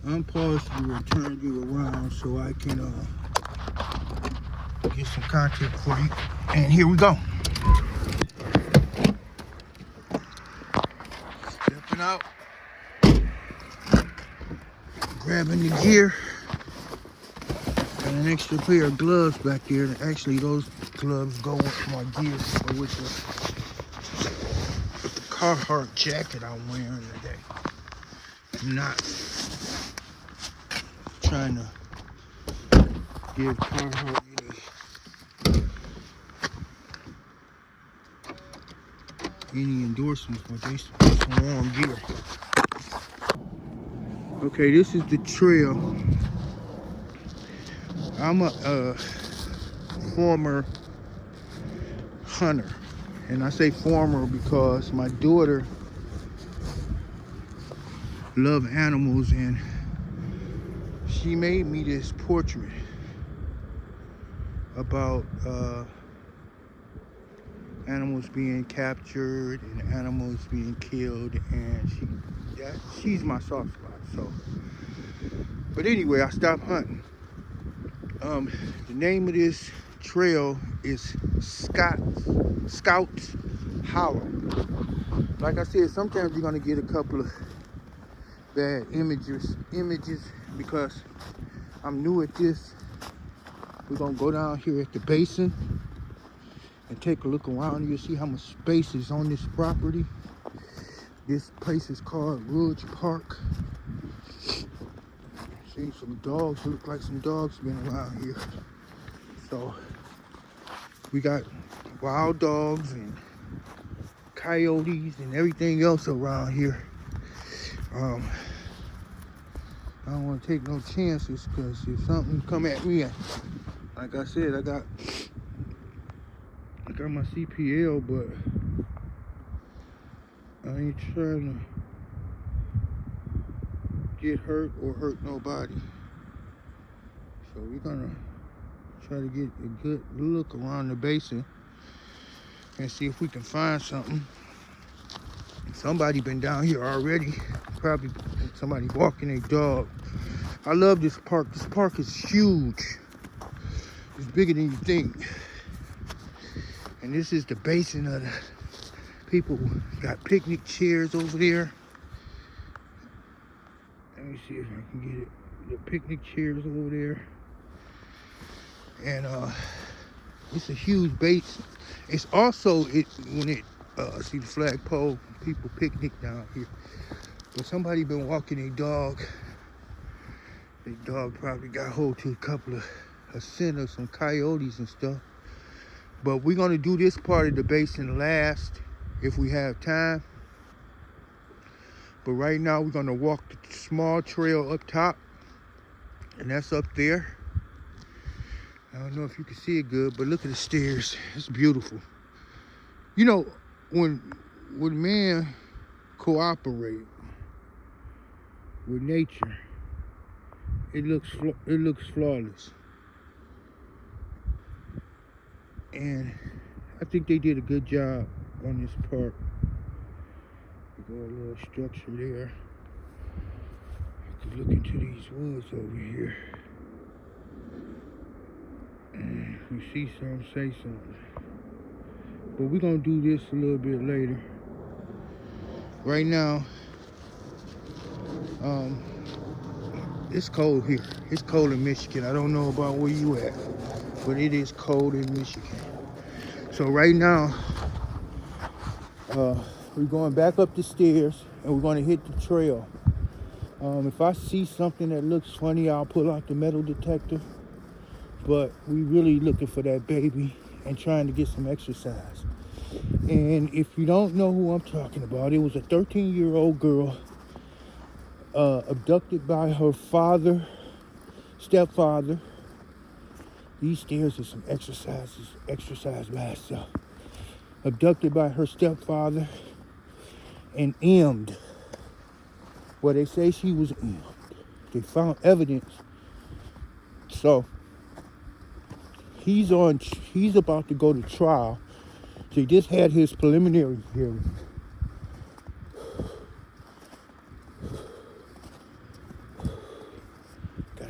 I'm paused to return you around so I can get some content for you. And here we go. Stepping out, grabbing the gear. Got an extra pair of gloves back there. Actually, those gloves go with my gear or with the Carhartt jacket I'm wearing today. I'm not trying to give Carhartt any endorsements, but they some warm gear. Okay, this is the trail. I'm a former hunter, and I say former because my daughter loves animals, and she made me this portrait about animals being captured and animals being killed, and she's my soft spot. So, but anyway, I stopped hunting. The name of this trail is Scouts Hollow. Like I said, sometimes you're gonna get a couple of bad images because I'm new at this. We're gonna go down here at the basin and take a look around. You'll see how much space is on this property. This place is called Ridge Park. See some dogs, look like some dogs been around here. So we got wild dogs and coyotes and everything else around here. I don't want to take no chances because if something come at me, like I said, I got my CPL, but I ain't trying to get hurt or hurt nobody. So we're gonna try to get a good look around the basin and see if we can find something. Somebody been down here already. Probably somebody walking a dog. I love this park. This park is huge. It's bigger than you think. And this is the basin of the people. Got picnic chairs over there. Let me see if I can get it. The picnic chairs over there. And it's a huge basin. It's also when see the flagpole, people picnic down here. But somebody been walking a dog. The dog probably got hold to a couple of sinners, some coyotes and stuff. But we're gonna do this part of the basin last if we have time. But right now we're gonna walk the small trail up top, and that's up there. I don't know if you can see it good, but look at the stairs. It's beautiful. You know, when man cooperate with nature, it looks flawless. And I think they did a good job on this park. We got a little structure there. You can look into these woods over here. And if you see something, say something. But we're gonna do this a little bit later. Right now, it's cold here. It's cold in Michigan. I don't know about where you at, but it is cold in Michigan. So right now, we're going back up the stairs and we're gonna hit the trail. If I see something that looks funny, I'll pull out the metal detector. But we really looking for that baby and trying to get some exercise. And if you don't know who I'm talking about, it was a 13-year-old girl abducted by her stepfather. These stairs are some exercise by itself. Abducted by her stepfather and emmed. Well, they say she was emmed. They found evidence. So he's about to go to trial. So he just had his preliminary hearing.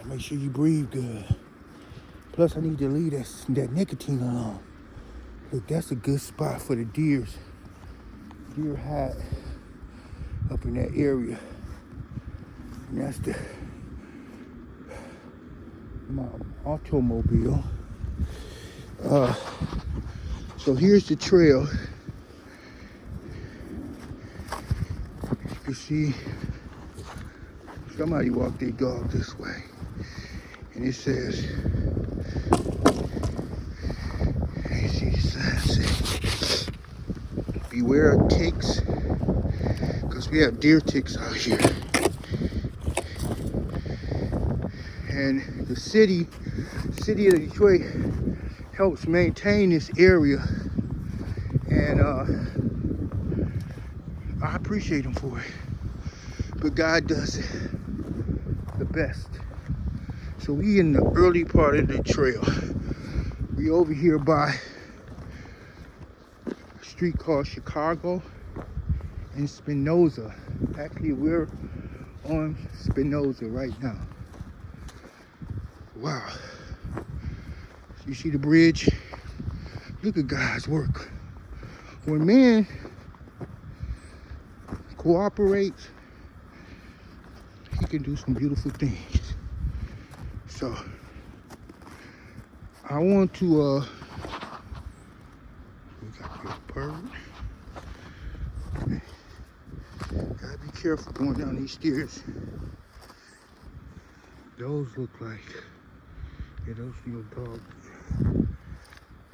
Make sure you breathe good. Plus, I need to leave that nicotine alone. Look, that's a good spot for the deers. Deer hide up in that area. And that's my automobile. So here's the trail. You see, somebody walked their dog this way. And it says, you see the sign say, beware of ticks, because we have deer ticks out here. And the city of Detroit helps maintain this area. And I appreciate them for it. But God does it the best. So we in the early part of the trail. We over here by a street called Chicago and Spinoza. Actually, we're on Spinoza right now. Wow. You see the bridge? Look at God's work. When man cooperates, he can do some beautiful things. So I want to we got your bird. Okay. Gotta be careful going down these stairs. Those look like, yeah, those little dogs.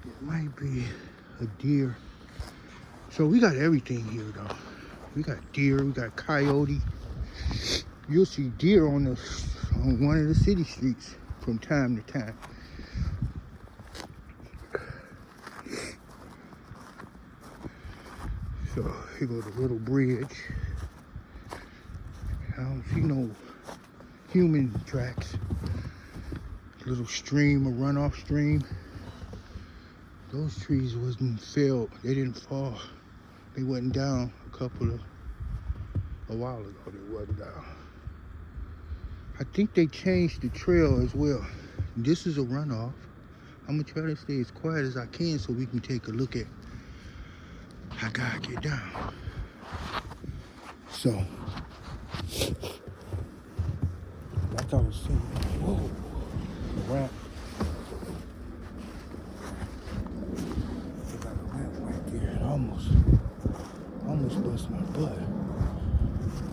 It might be a deer. So we got everything here though. We got deer, we got coyote. You'll see deer on one of the city streets from time to time. So here goes the little bridge. I don't see no human tracks. Little stream, a runoff stream. Those trees wasn't felled. They didn't fall. They wasn't down a while ago. They wasn't down. I think they changed the trail as well. This is a runoff. I'm gonna try to stay as quiet as I can so we can take a look at how God get down. So, like I was saying, whoa, ramp. They got a ramp right there. It almost bust my butt.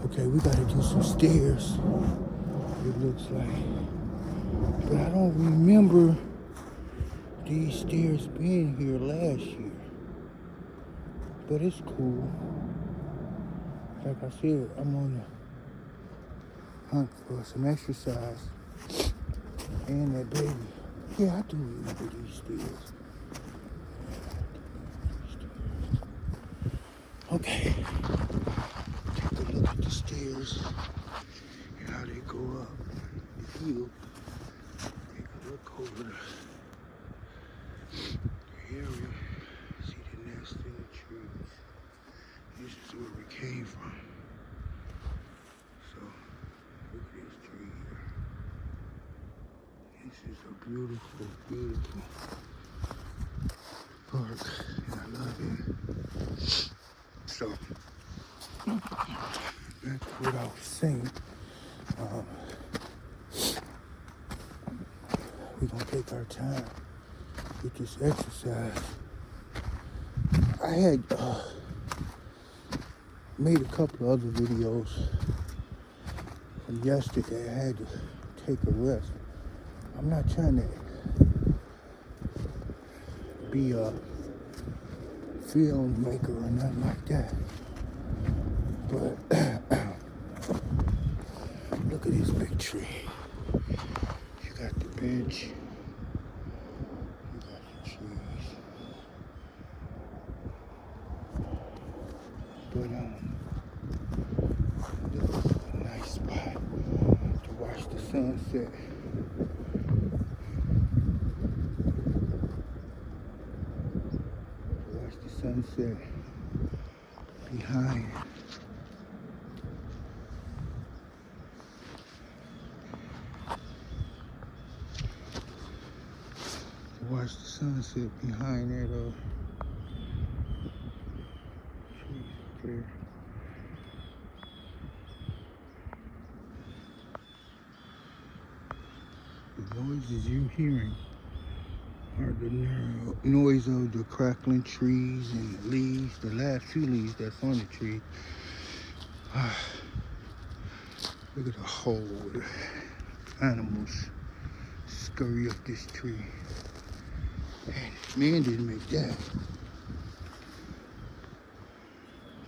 Okay, we gotta do some stairs. It looks like, but I don't remember these stairs being here last year. But it's cool. Like I said, I'm on the hunt for some exercise and that baby. Yeah, I do remember these stairs. Okay, take a look at the stairs and how they go up the hill. Take a look over the area. See the nest in the trees. This is where we came from. So, look at this tree here. This is a beautiful, beautiful park, and I love it. So, that's what I was saying. We're gonna take our time with this exercise. I had made a couple of other videos from yesterday. I had to take a rest. I'm not trying to be a filmmaker or nothing like that. But look at this big tree. You got the bench. You got the trees. But this is a nice spot to watch the sunset. Watch the sunset behind. watch the sunset behind that trees clear. The noises you're hearing are the noise of the crackling trees and the leaves, the last few leaves that's on the tree. Look at the hole where animals scurry up this tree. And man didn't make that.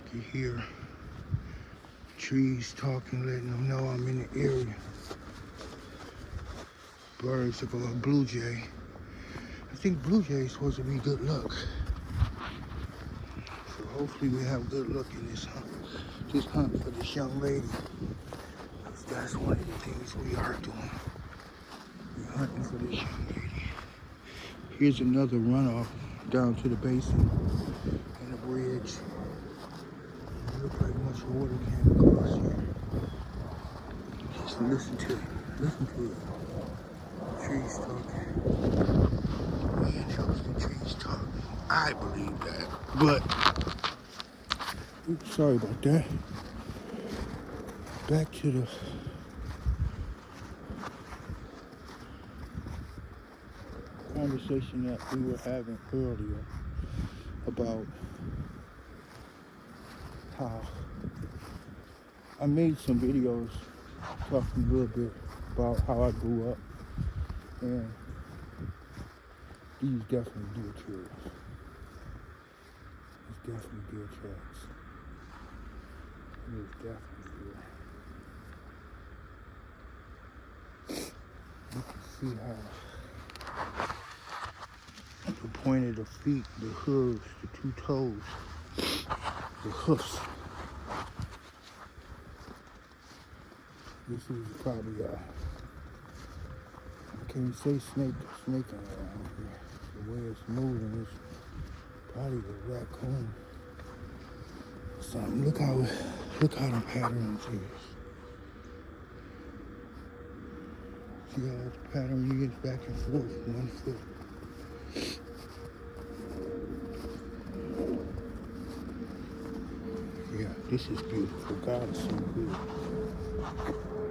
You can hear trees talking, letting them know I'm in the area. Birds are going, blue jay. I think blue jay is supposed to be good luck. So hopefully we have good luck in this hunt for this young lady. That's one of the things we are doing. We're hunting for this young lady. Here's another runoff down to the basin and a bridge. It looks like much water came across here. Just listen to it. Trees talking. Man, that was the trees talking. I believe that. But, oops, sorry about that. Back to the conversation that we were having earlier about how I made some videos talking a little bit about how I grew up, and these definitely deer trails. It's definitely deer tracks. It is definitely deer. You can see how the point of the feet, the hooves, the two toes, the hoofs. This is probably I can't say snake around here. The way it's moving is probably a raccoon. Something. Look how the patterns is. See how the pattern is back and forth, 1 foot. Yeah, this is beautiful. God is so good.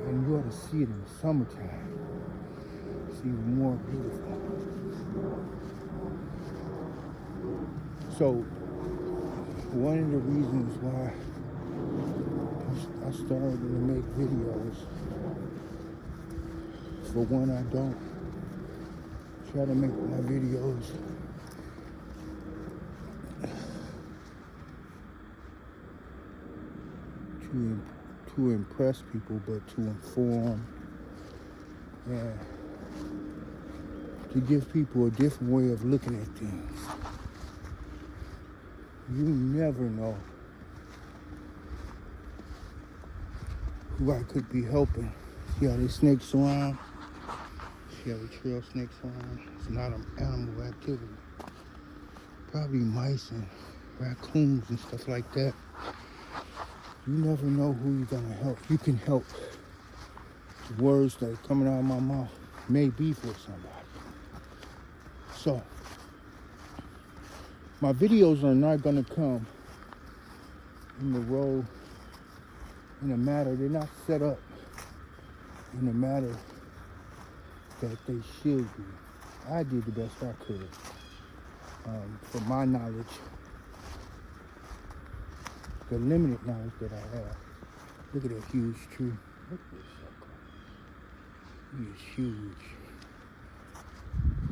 And you ought to see it in the summertime. It's even more beautiful. So, one of the reasons why I started to make videos, for one, I don't try to make my videos to impress people, but to inform and to give people a different way of looking at things. You never know who I could be helping. See how the snakes around? See how the trail snakes around? It's not an animal activity. Probably mice and raccoons and stuff like that. You never know who you're gonna help. You can help. The words that are coming out of my mouth may be for somebody. So, my videos are not gonna come in the role, in a matter, they're not set up in a manner that they should be. I did the best I could from my knowledge, the limited knowledge that I have. Look at that huge tree. Look at this sucker. He is huge.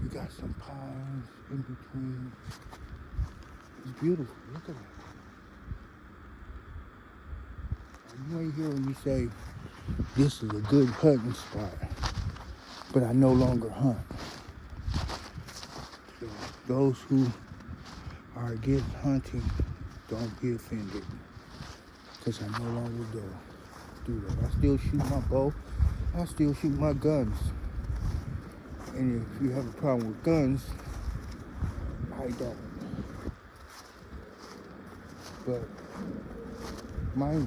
We got some pines in between. It's beautiful. Look at it. You ain't hear when you say, this is a good hunting spot, but I no longer hunt. So those who are against hunting, don't be offended, because I no longer do that. I still shoot my bow. I still shoot my guns. And if you have a problem with guns, I don't. But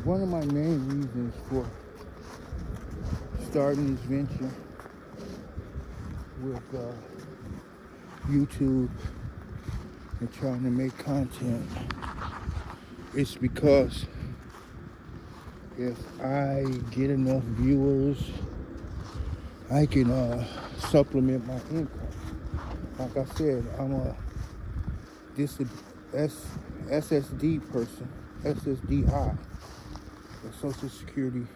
one of my main reasons for starting this venture with YouTube and trying to make content, it's because if I get enough viewers, I can supplement my income. Like I said, I'm a SSD person, SSDI, a Social Security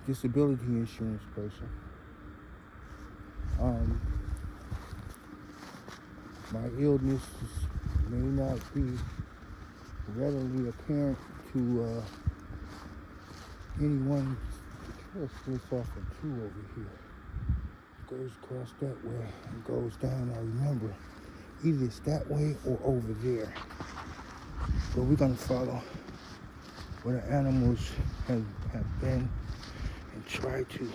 disability insurance person. My illness may not be readily apparent to anyone. The trail splits off in two over here. It goes across that way and goes down. I remember either it's that way or over there. But we're gonna follow where the animals have been and try to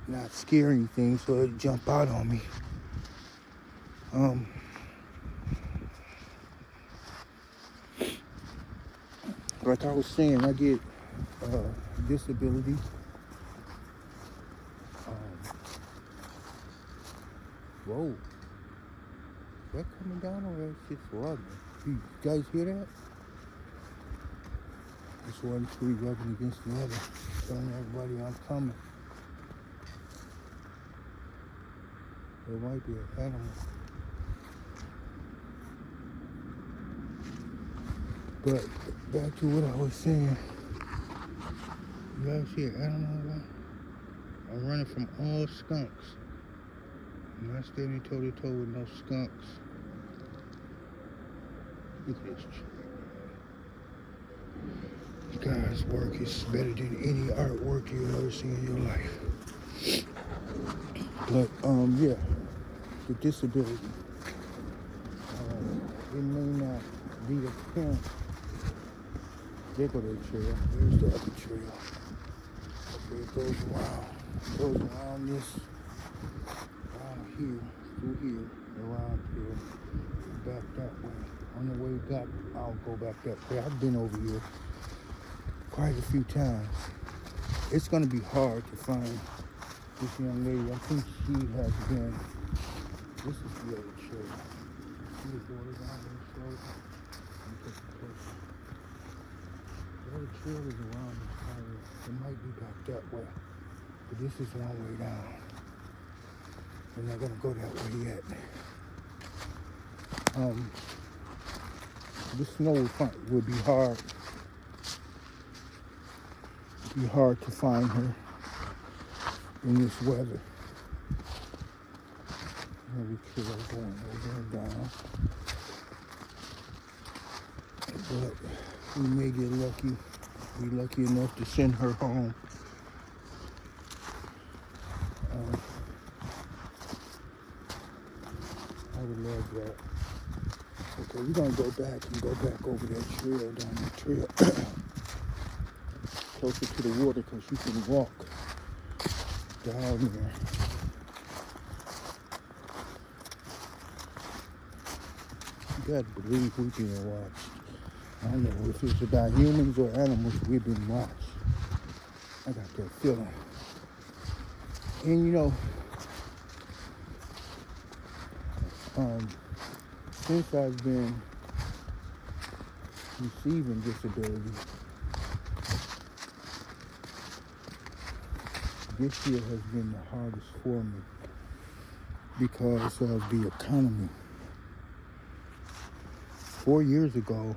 not scare anything so it'll jump out on me. Like I was saying, I get disability. Whoa. Is that coming down or that shit's rubbing? You guys hear that? It's one tree rubbing against the other, telling everybody I'm coming. There might be an animal. But back to what I was saying. You guys see an animal? I'm running from all skunks. I'm not standing toe to toe with no skunks. Look at this tree. This guy's work is better than any artwork you've ever seen in your life. But yeah, the disability. It may not be apparent. There go that trail. There's the other trail. Okay, it goes around. It goes around this, around here, through here, around here, back that way. On the way back, I'll go back that way. I've been over here quite a few times. It's gonna be hard to find this young lady. I think she has been. This is the other trail. See the water down there slow. Let me take it closer. The other trail is around this area. It might be back that way. But this is one way down. We're not gonna go that way yet. The snow would be hard. It'd be hard to find her in this weather. Every trail going over and down. But we may get lucky. Be lucky enough to send her home. I would love that. Okay, we're gonna go back and go back over that trail, down that trail. Closer to the water because you can walk down there. You gotta believe we're being watched. I don't know if it's about humans or animals, we've been watched. I got that feeling. And you know, since I've been receiving disability, this year has been the hardest for me because of the economy. 4 years ago,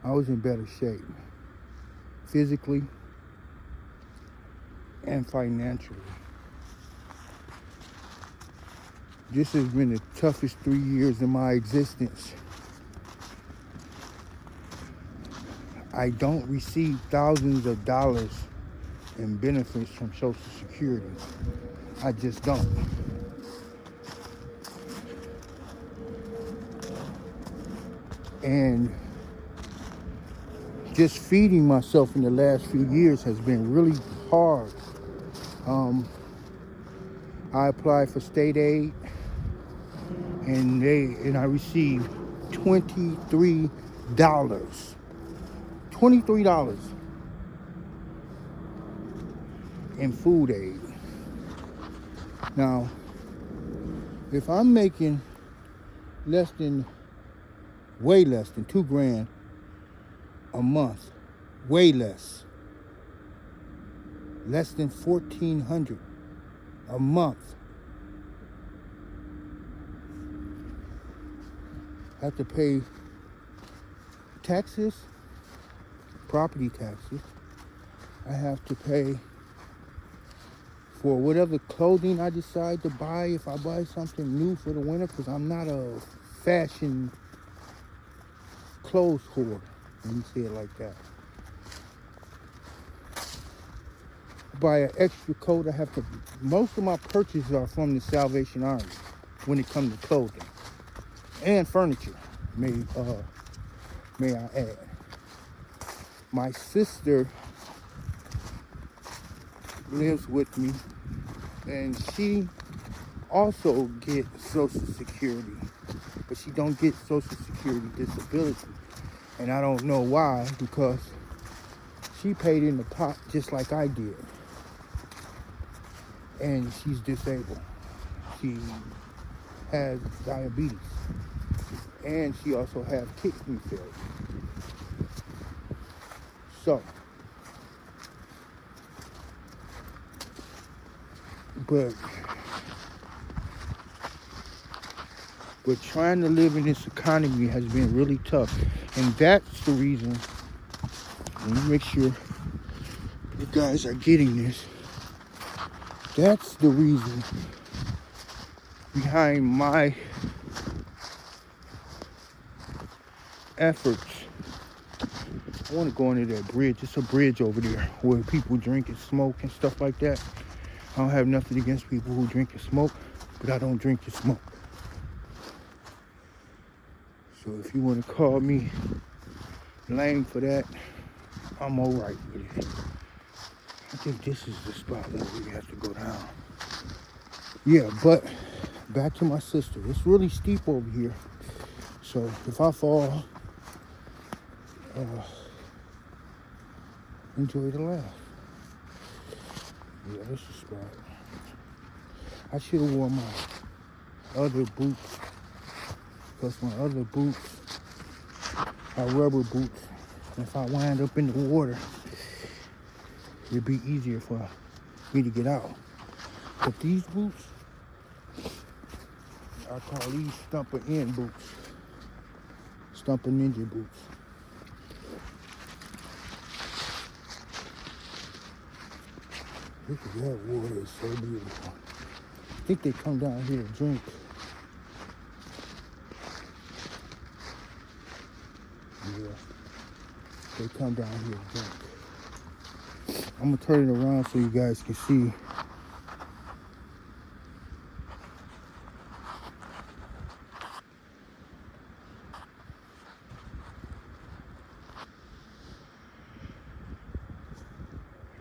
I was in better shape, physically and financially. This has been the toughest 3 years in my existence. I don't receive thousands of dollars in benefits from Social Security. I just don't. And just feeding myself in the last few years has been really hard. I applied for state aid and I received $23. $23 in food aid. Now, If I'm making way less than $2,000 a month, way less than $1,400 a month, I have to pay taxes, property taxes. I have to pay for whatever clothing I decide to buy, if I buy something new for the winter, because I'm not a fashion clothes hoarder, let me say it like that. Buy an extra coat, most of my purchases are from the Salvation Army when it comes to clothing and furniture, may I add. My sister lives with me, and she also gets Social Security, but she don't get Social Security disability, and I don't know why, because she paid in the pot just like I did, and she's disabled. She has diabetes, and she also has kidney failure. So, but trying to live in this economy has been really tough, and that's the reason. Let me make sure you guys are getting this. That's the reason behind my efforts. I want to go under that bridge. It's a bridge over there where people drink and smoke and stuff like that. I don't have nothing against people who drink and smoke, but I don't drink and smoke. So if you want to call me lame for that, I'm all right with it. I think this is the spot where we have to go down. Yeah, but back to my sister. It's really steep over here. So if I fall, enjoy the laugh. Yeah, this is the spot. I should have worn my other boots, because my other boots are rubber boots. And if I wind up in the water, it'd be easier for me to get out. But these boots, I call these Stumper N boots. Stumper Ninja boots. Look at that water, it's so beautiful. I think they come down here to drink. Yeah, they come down here to drink. I'm gonna turn it around so you guys can see.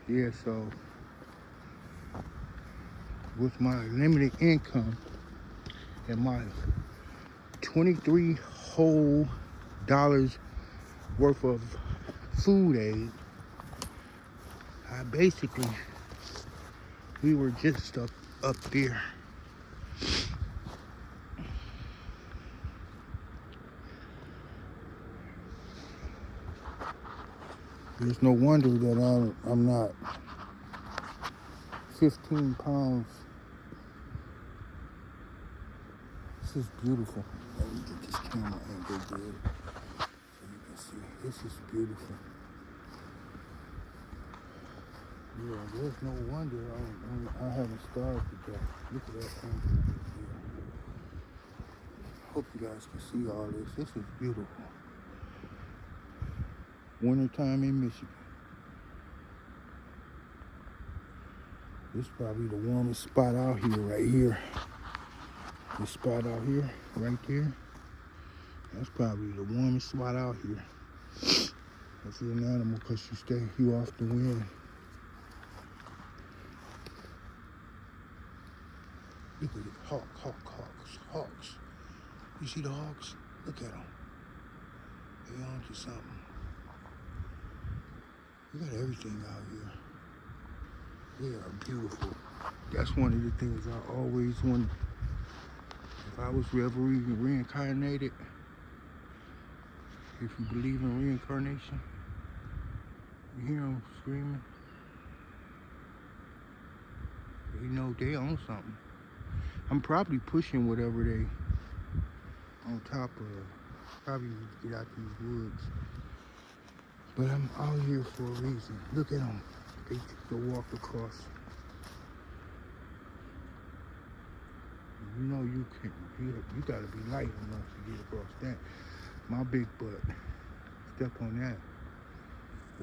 Yeah, so with my limited income and my 23 whole dollars worth of food aid, we were just up there. There's no wonder that I'm not 15 pounds. This is beautiful. Let me get this camera angle good so you can see. This is beautiful. Yeah, there's no wonder I haven't starved to death. Look at that angle here. Hope you guys can see all this. This is beautiful. Wintertime in Michigan. This is probably the warmest spot out here, right here. This spot out here, right there. That's probably the warmest spot out here. If you're an animal, because you off the wind. Look at it, hawks. You see the hawks? Look at them. They on to something. We got everything out here. They are beautiful. That's one of the things I always wanted I was ever reincarnated, if you believe in reincarnation, you hear them screaming, you know they own something. I'm probably pushing whatever they on top of. Probably need to get out these woods. But I'm out here for a reason. Look at them. They took the walk across. You know you can. You gotta be light enough to get across that. My big butt. Step on that.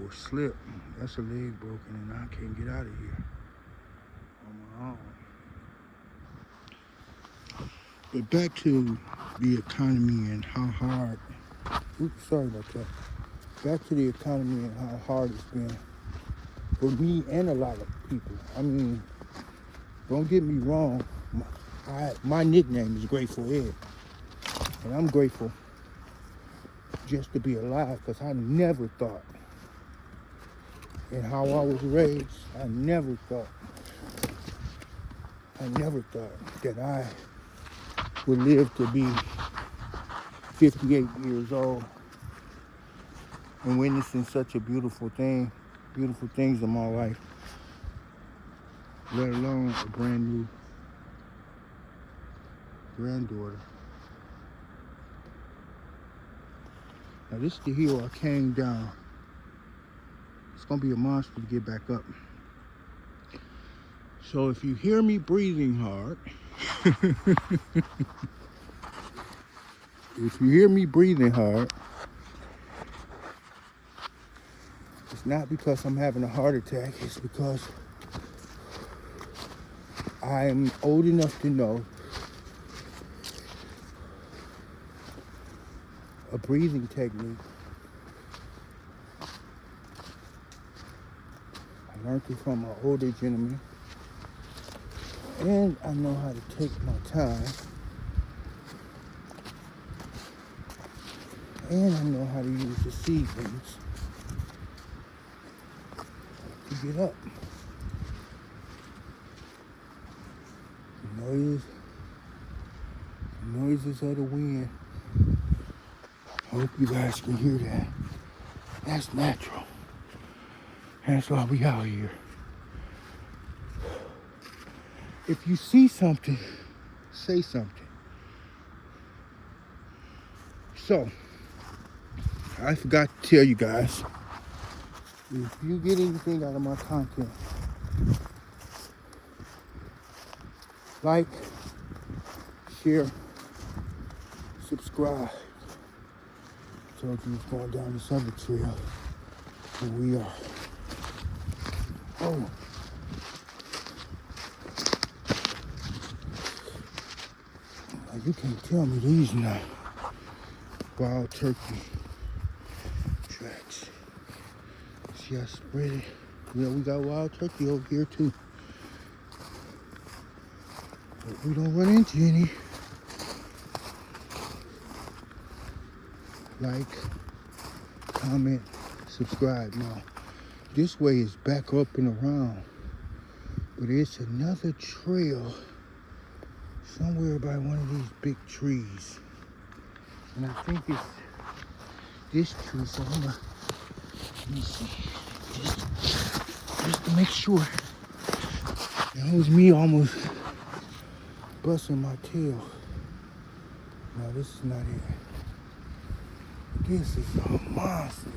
Or slip. That's a leg broken and I can't get out of here on my own. But back to the economy and how hard. Oops, sorry about that. Back to the economy and how hard it's been for me and a lot of people. I mean, don't get me wrong. My nickname is Grateful Ed. And I'm grateful just to be alive because I never thought, and how I was raised, I never thought that I would live to be 58 years old and witnessing such a beautiful things in my life, let alone a brand new granddaughter. Now this is the hill I came down. It's gonna be a monster to get back up. So if you hear me breathing hard, it's not because I'm having a heart attack, it's because I'm old enough to know a breathing technique. I learned it from an older gentleman. And I know how to take my time. And I know how to use the seasons to get up. The noises of the wind. I hope you guys can hear that. That's natural. That's why we out here. If you see something, say something. So, I forgot to tell you guys, if you get anything out of my content, like, share, subscribe. I told you it's going down this other trail, and we are. Oh. You can't tell me these not wild turkey tracks. See how spread it? Yeah, we got wild turkey over here too. But we don't run into any. Like, comment, subscribe. Now, this way is back up and around. But it's another trail somewhere by one of these big trees. And I think it's this tree, so I'm gonna, let me see, just to make sure. That was me almost busting my tail. No, this is not it. This is a monster.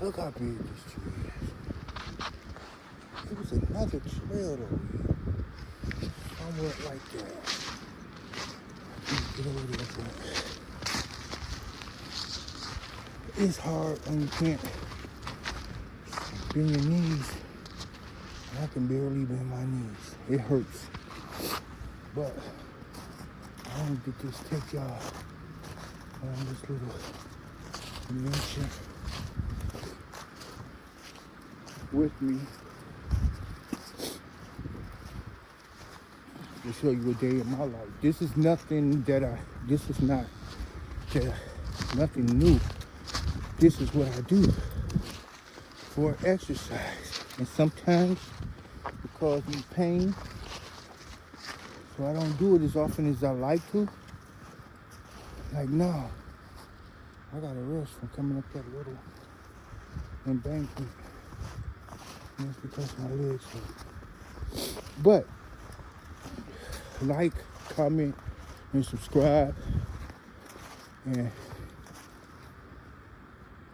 Look how big this tree is. It was another trail over here. Somewhere like that. Get over there. It's hard when you can't bend your knees. I can barely bend my knees. It hurts. But I want to just take y'all on this little adventure with me to show you a day of my life. This is nothing nothing new. This is what I do for exercise. And sometimes it causes me pain. So I don't do it as often as I like to. Like now, I got a rest from coming up that little embankment. And it's because my legs hurt. But like, comment, and subscribe. And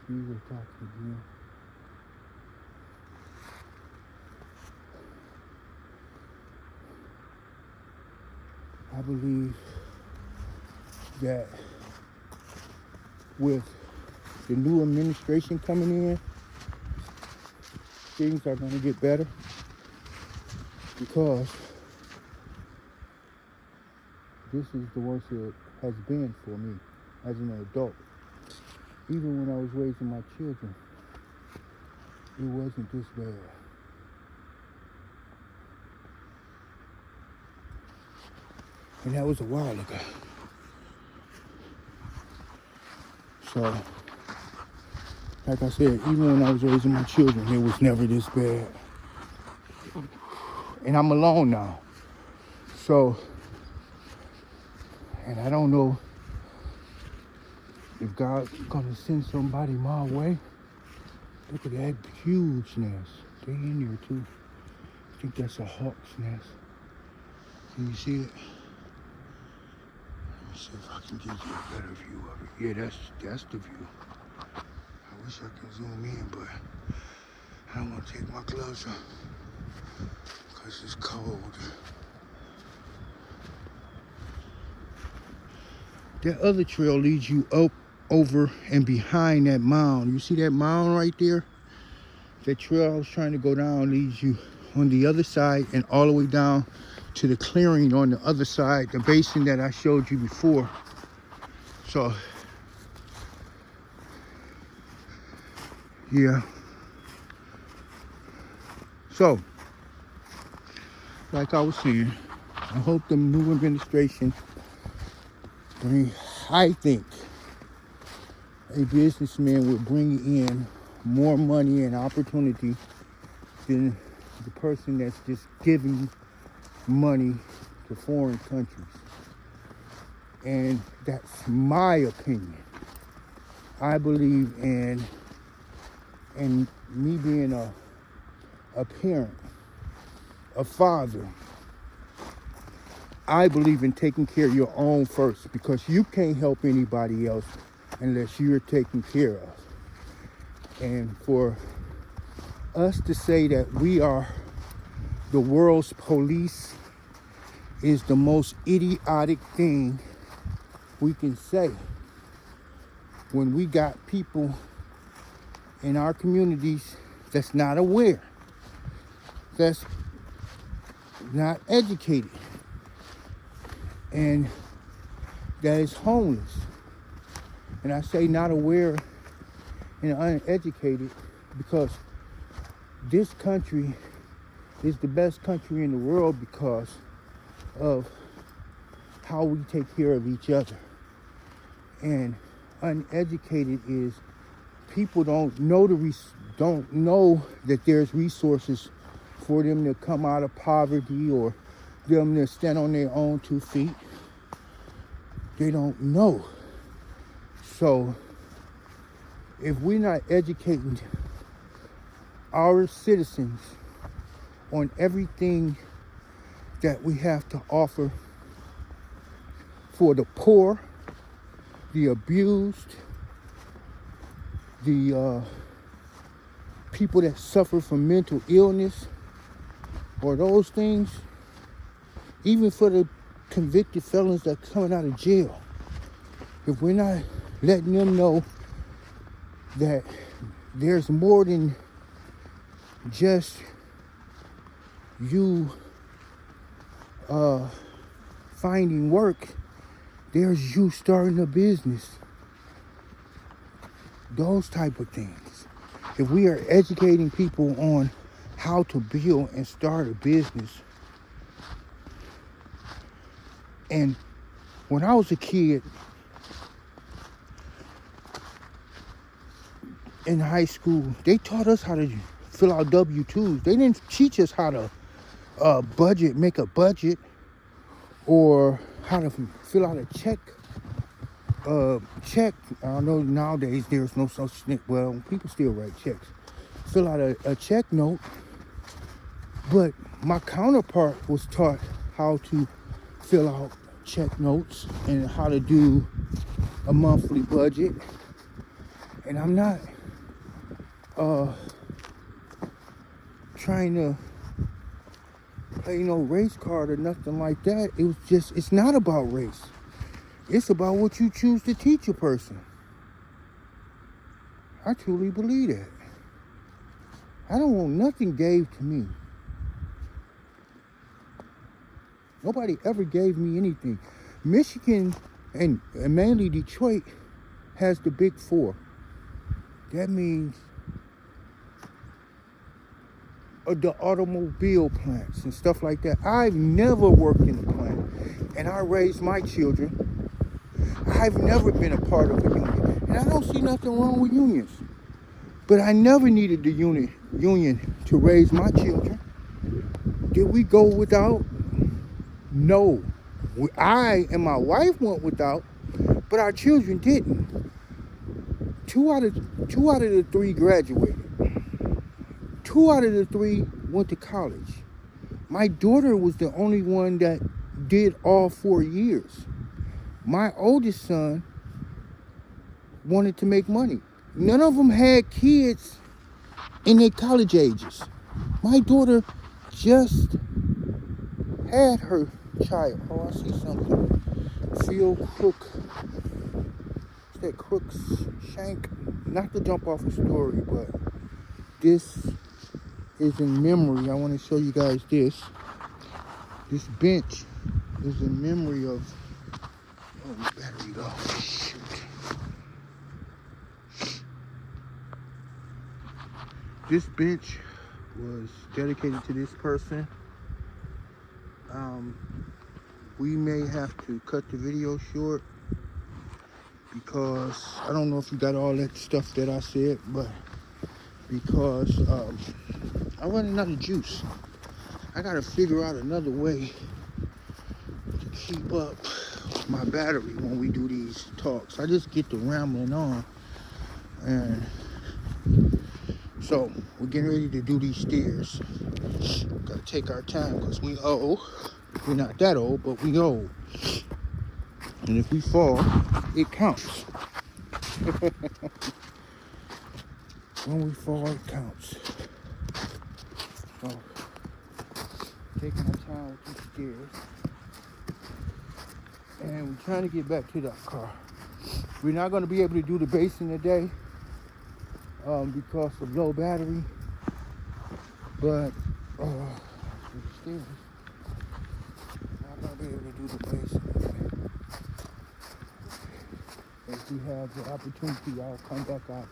we will talk again. I believe that with the new administration coming in, things are going to get better because this is the worst it has been for me as an adult. Even when I was raising my children, it wasn't this bad. And that was a while ago. So, like I said, even when I was raising my children, it was never this bad. And I'm alone now. So, and I don't know if God's gonna send somebody my way. Look at that huge nest. They in there too. I think that's a hawk's nest. Can you see it? Let me see if I can give you a better view of it. Yeah, that's the view. I wish I could zoom in, but I don't want to take my gloves off because it's cold. That other trail leads you up, over, and behind that mound. You see that mound right there? That trail I was trying to go down leads you on the other side and all the way down to the clearing on the other side, the basin that I showed you before. So, yeah. So, like I was saying, I hope the new administration I think a businessman will bring in more money and opportunity than the person that's just giving money to foreign countries. And that's my opinion. I believe in me being a parent, a father. I believe in taking care of your own first, because you can't help anybody else unless you're taken care of. And for us to say that we are the world's police is the most idiotic thing we can say, when we got people in our communities that's not aware, that's not educated, and that is homeless. And I say not aware and uneducated because this country is the best country in the world because of how we take care of each other. And uneducated is people don't know that there's resources for them to come out of poverty or them to stand on their own 2 feet. They don't know. So if we're not educating our citizens on everything that we have to offer for the poor, the abused, the people that suffer from mental illness, or those things, even for the convicted felons that are coming out of jail, if we're not letting them know that there's more than just you finding work, there's you starting a business, those type of things. If we are educating people on how to build and start a business. And when I was a kid in high school, they taught us how to fill out W-2s. They didn't teach us how to budget, make a budget, or how to fill out a check. Check. I know nowadays there's no such thing. Well, people still write checks. Fill out a check note. But my counterpart was taught how to fill out check notes and how to do a monthly budget. And I'm not trying to play no race card or nothing like that. It was just, it's not about race. It's about what you choose to teach a person. I truly believe that. I don't want nothing gave to me. Nobody ever gave me anything. Michigan and mainly Detroit has the big four. That means the automobile plants and stuff like that. I've never worked in a plant, and I raised my children. I've never been a part of a union, and I don't see nothing wrong with unions. But I never needed the union to raise my children. Did we go without? No. I and my wife went without, but our children didn't. Two out of the three graduated. 2 out of the 3 went to college. My daughter was the only one that did all 4 years. My oldest son wanted to make money. None of them had kids in their college ages. My daughter just had her child. Oh, I see something. Phil Crook. Is that Crook's Shank? Not to jump off a story, but this is in memory. I want to show you guys this. This bench is in memory of. Oh, the battery go. Shoot. This bench was dedicated to this person. We may have to cut the video short because I don't know if you got all that stuff that I said, but because I'm running out of juice. I gotta figure out another way to keep up my battery when we do these talks. I just get to rambling on, and so we're getting ready to do these stairs. Gotta take our time because we old. We're not that old, but we old. And if we fall, it counts. When we fall, it counts. So, taking our time with these stairs. And we're trying to get back to that car. We're not going to be able to do the basin today because of low battery. But, the stairs. Not going to be able to do the basin today. If we have the opportunity, I'll come back out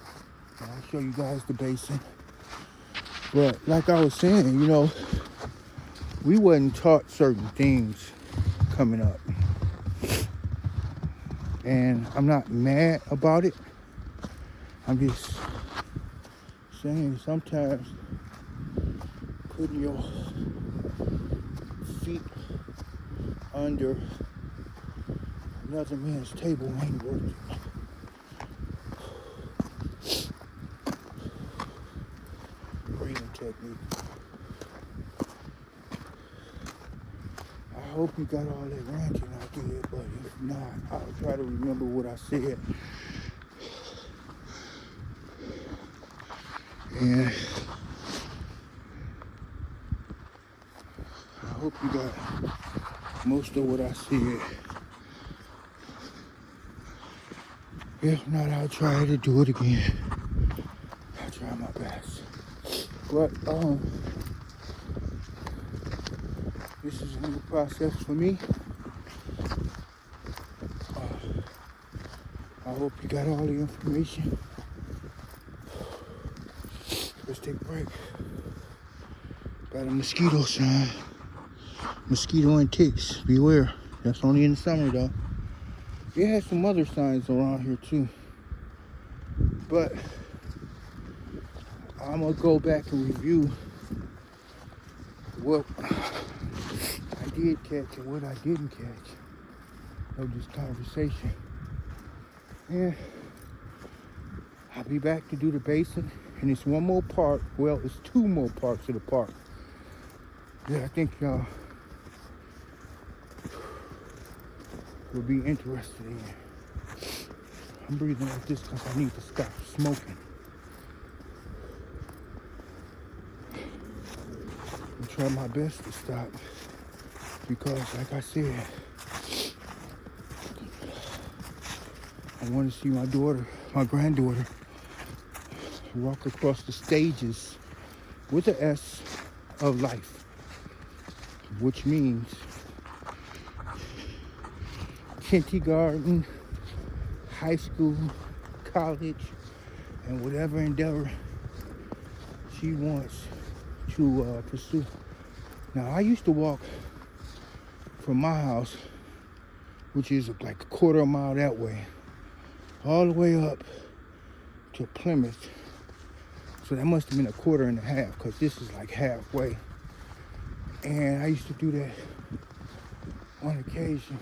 and I'll show you guys the basin. But like I was saying, you know, we wasn't taught certain things coming up. And I'm not mad about it. I'm just saying sometimes putting your feet under another man's table ain't worth it. Breathing technique. I hope you got all that ranting I did, but if not, I'll try to remember what I said. And I hope you got most of what I said. If not, I'll try to do it again. I'll try my best. But this is a new process for me. I hope you got all the information. Let's take a break. Got a mosquito sign. Mosquito and ticks, beware. That's only in the summer though. It has some other signs around here too. But I'm gonna go back and review what I did catch and what I didn't catch of this conversation. And I'll be back to do the basin. And it's one more part. Well, it's two more parts of the park that I think y'all will be interested in. I'm breathing like this because I need to stop smoking. I'm trying my best to stop because, like I said, I want to see my daughter, my granddaughter, walk across the stages with the S of life, which means kindergarten, high school, college, and whatever endeavor she wants to pursue. Now, I used to walk from my house, which is like a quarter of a mile that way, all the way up to Plymouth. So that must have been a quarter and a half, because this is like halfway. And I used to do that on occasion.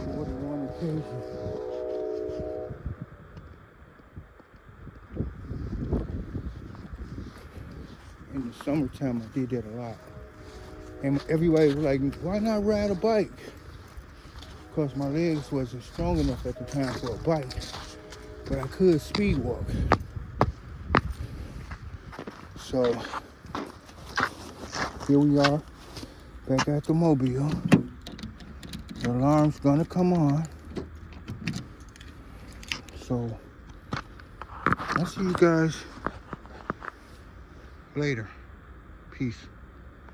More than one occasion. In the summertime, I did that a lot. And everybody was like, why not ride a bike? Because my legs wasn't strong enough at the time for a bike. But I could speed walk. So, here we are, back at the Mobile. The alarm's gonna come on. So, I'll see you guys later. Peace.